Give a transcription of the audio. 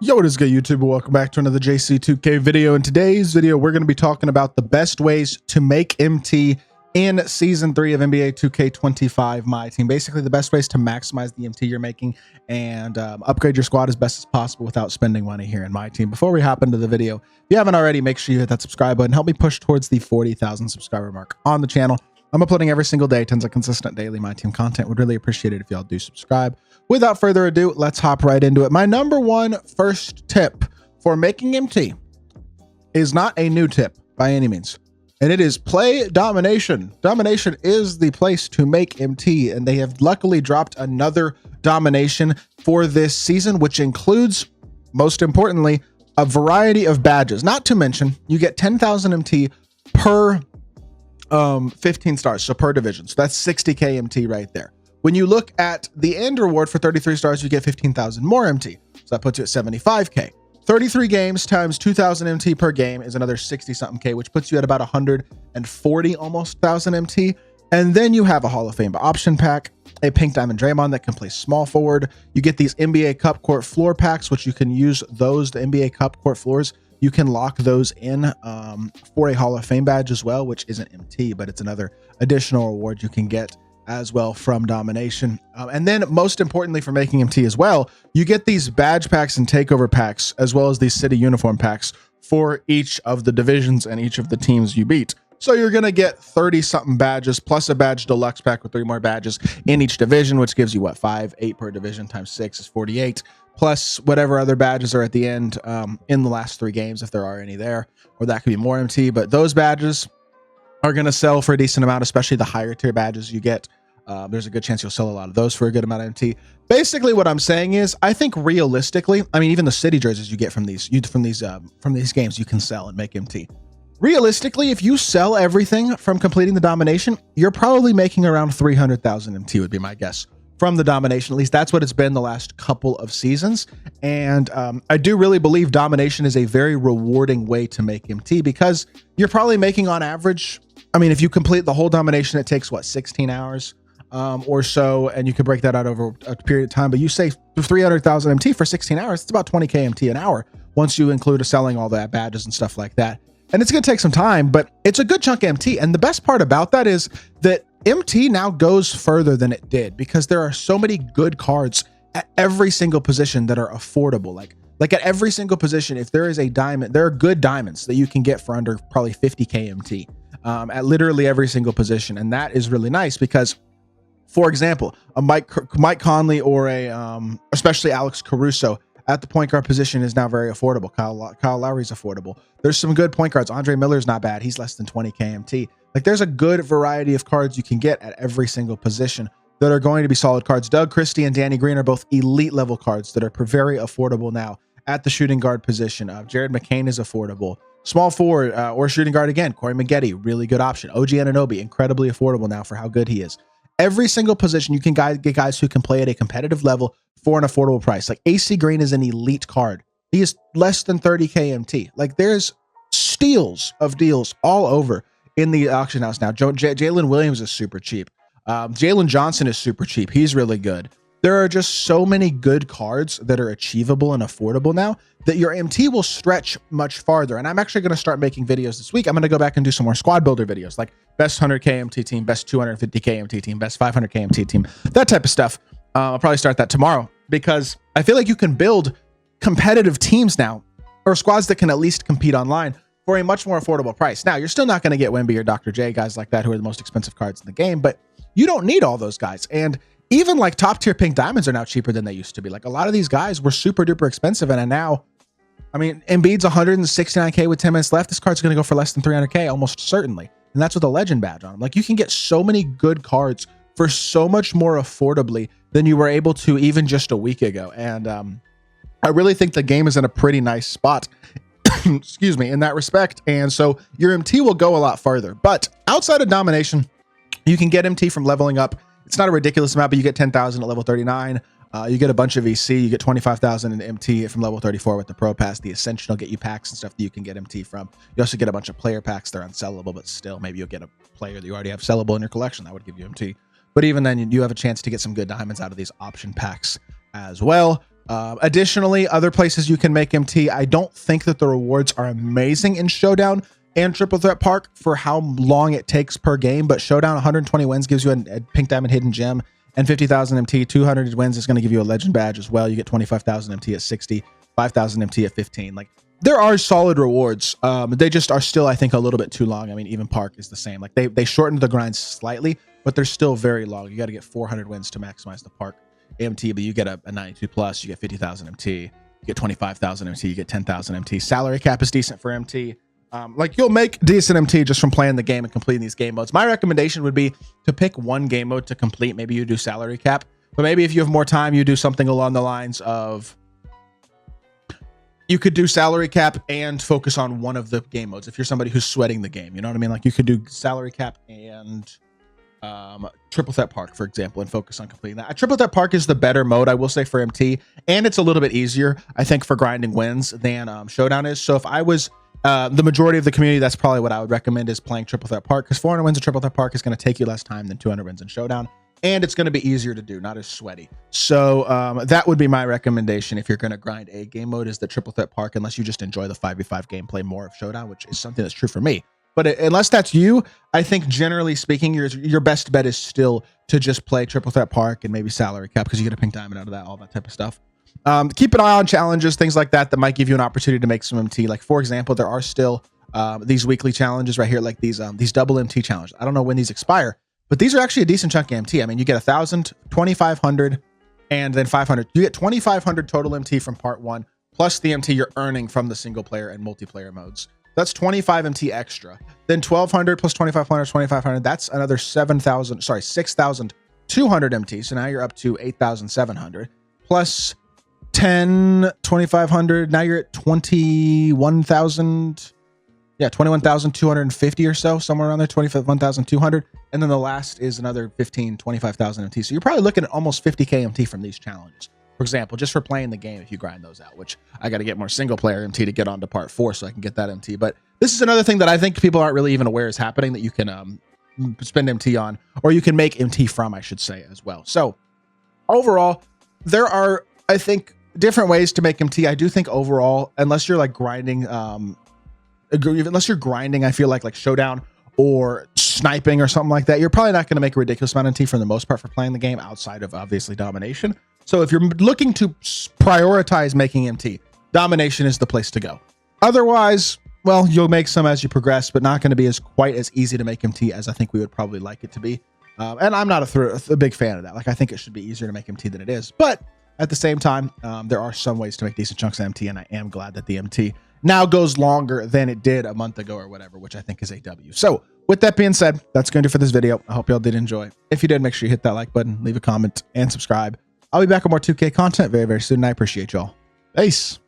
Yo, what is good, YouTube? Welcome back to another JC2K video. In today's video, we're going to be talking about the best ways to make MT in Season 3 of NBA 2K25 MyTEAM. Basically, the best ways to maximize the MT you're making and upgrade your squad as best as possible without spending money here in MyTEAM. Before we hop into the video, if you haven't already, make sure you hit that subscribe button. Help me push towards the 40,000 subscriber mark on the channel. I'm uploading every single day, tons of consistent daily MyTEAM content. Would really appreciate it if y'all do subscribe. Without further ado, let's hop right into it. My number one first tip for making MT is not a new tip by any means, and it is play Domination. Domination is the place to make MT, and they have luckily dropped another Domination for this season, which includes, most importantly, a variety of badges. Not to mention, you get 10,000 MT per 15 stars, so per division. So that's 60k MT right there. When you look at the end reward for 33 stars, you get 15,000 more MT. So that puts you at 75k. 33 games times 2,000 MT per game is another 60 something K, which puts you at about 140 almost 1,000 MT. And then you have a Hall of Fame option pack, a pink diamond Draymond that can play small forward. You get these NBA Cup Court floor packs, which you can use those, the NBA Cup Court floors. You can lock those in for a Hall of Fame badge as well, which isn't MT, but it's another additional reward you can get as well from Domination. And then most importantly for making MT as well, you get these badge packs and takeover packs, as well as these city uniform packs for each of the divisions and each of the teams you beat. So you're going to get 30 something badges plus a badge deluxe pack with 3 more badges in each division, which gives you what, 8 per division times 6 is 48, plus whatever other badges are at the end in the last 3 games, if there are any there, or that could be more MT. But those badges are going to sell for a decent amount, especially the higher tier badges you get. There's a good chance you'll sell a lot of those for a good amount of MT. Basically, what I'm saying is, I think realistically, I mean, even the city jerseys you get from these games, you can sell and make MT. Realistically, if you sell everything from completing the Domination, you're probably making around 300,000 MT would be my guess from the Domination. At least that's what it's been the last couple of seasons. And I do really believe Domination is a very rewarding way to make MT, because you're probably making on average, I mean, if you complete the whole Domination, it takes what, 16 hours or so, and you can break that out over a period of time. But you say 300,000 MT for 16 hours, it's about 20k MT an hour once you include selling all that badges and stuff like that. And it's going to take some time, but it's a good chunk of MT. And the best part about that is that MT now goes further than it did, because there are so many good cards at every single position that are affordable. Like at every single position, if there is a diamond, there are good diamonds that you can get for under probably 50k MT at literally every single position. And that is really nice because, for example, a Mike Conley or especially Alex Caruso at the point guard position is now very affordable. Kyle Lowry's affordable. There's some good point guards. Andre Miller's not bad. He's less than 20k MT. Like, there's a good variety of cards you can get at every single position that are going to be solid cards. Doug Christie and Danny Green are both elite level cards that are very affordable now at the shooting guard position. Jared McCain is affordable. Small forward or shooting guard again, Corey Maggette, really good option. OG Anunoby, incredibly affordable now for how good he is. Every single position you can get guys who can play at a competitive level for an affordable price. Like AC Green is an elite card. He is less than 30k MT. Like, there's steals of deals all over in the auction house now. Jalen Williams is super cheap. Jalen Johnson is super cheap. He's really good. There are just so many good cards that are achievable and affordable now that your MT will stretch much farther. And I'm actually going to start making videos this week. I'm going to go back and do some more squad builder videos, like best 100k MT team, best 250k MT team, best 500k MT team, that type of stuff. I'll probably start that tomorrow, because I feel like you can build competitive teams now, or squads that can at least compete online for a much more affordable price. Now, you're still not going to get Wemby or Dr. J, guys like that, who are the most expensive cards in the game, but you don't need all those guys. And even like top tier pink diamonds are now cheaper than they used to be. Like, a lot of these guys were super duper expensive, and now, I mean, Embiid's 169k with 10 minutes left. This card's going to go for less than 300k, almost certainly. And that's with a legend badge on him. Like, you can get so many good cards for so much more affordably than you were able to even just a week ago. And I really think the game is in a pretty nice spot, excuse me, in that respect. And so your MT will go a lot farther. But outside of Domination, you can get MT from leveling up. It's not a ridiculous amount, but you get 10,000 at level 39. You get a bunch of EC. You get 25,000 in MT from level 34 with the Pro Pass. The Ascension will get you packs and stuff that you can get MT from. You also get a bunch of player packs. They're unsellable, but still, maybe you'll get a player that you already have sellable in your collection. That would give you MT. But even then, you have a chance to get some good diamonds out of these option packs as well. Additionally, other places you can make MT, I don't think that the rewards are amazing in Showdown and Triple Threat Park for how long it takes per game, but Showdown 120 wins gives you a Pink Diamond Hidden Gem and 50,000 MT. 200 wins is going to give you a Legend Badge as well. You get 25,000 MT at 60, 5,000 MT at 15. Like, there are solid rewards. They just are still, I think, a little bit too long. I mean, even Park is the same. Like, they shortened the grind slightly, but they're still very long. You got to get 400 wins to maximize the Park MT, but you get a 92 plus, you get 50,000 MT, you get 25,000 MT, you get 10,000 MT. Salary cap is decent for MT. Like, you'll make decent MT just from playing the game and completing these game modes. My recommendation would be to pick one game mode to complete. Maybe you do salary cap, but maybe if you have more time, you do something along the lines of, you could do salary cap and focus on one of the game modes. If you're somebody who's sweating the game, you know what I mean? Like, you could do salary cap and Triple Threat Park, for example, and focus on completing that. Triple Threat Park is the better mode, I will say, for MT, and it's a little bit easier, I think, for grinding wins than Showdown is. So if I was the majority of the community, that's probably what I would recommend, is playing Triple Threat Park, because 400 wins in Triple Threat Park is going to take you less time than 200 wins in Showdown, and it's going to be easier to do, not as sweaty. So that would be my recommendation if you're going to grind a game mode, is the Triple Threat Park, unless you just enjoy the 5v5 gameplay more of Showdown, which is something that's true for me. But unless that's you, I think generally speaking, your best bet is still to just play Triple Threat Park and maybe salary cap, because you get a Pink Diamond out of that, all that type of stuff. Keep an eye on challenges, things like that might give you an opportunity to make some MT. Like, for example, there are still these weekly challenges right here, like these double MT challenges. I don't know when these expire, but these are actually a decent chunk of MT. I mean, you get 1,000, 2,500, and then 500. You get 2,500 total MT from part 1, plus the MT you're earning from the single player and multiplayer modes. That's 25 MT extra. Then 1,200 plus 2,500, 2,500. That's another 6,200 MT. So now you're up to 8,700 plus 10, 2,500. Now you're at 21,000. Yeah, 21,250 or so, somewhere around there, 21,200. And then the last is another 15, 25,000 MT. So you're probably looking at almost 50K MT from these challenges. For example, just for playing the game, if you grind those out, which I got to get more single player MT to get on to part 4 so I can get that MT. But this is another thing that I think people aren't really even aware is happening, that you can spend MT on, or you can make MT from, I should say, as well. So overall, there are, I think, different ways to make MT. I do think overall, unless you're like grinding, unless you're grinding, I feel like Showdown or sniping or something like that, you're probably not going to make a ridiculous amount of MT for the most part for playing the game, outside of obviously Domination. So if you're looking to prioritize making MT, Domination is the place to go. Otherwise, well, you'll make some as you progress, but not going to be quite as easy to make MT as I think we would probably like it to be. And I'm not a big fan of that. Like, I think it should be easier to make MT than it is. But at the same time, there are some ways to make decent chunks of MT, and I am glad that the MT now goes longer than it did a month ago or whatever, which I think is a W. So with that being said, that's going to do for this video. I hope y'all did enjoy. If you did, make sure you hit that like button, leave a comment, and subscribe. I'll be back with more 2K content very, very soon, and I appreciate y'all. Peace.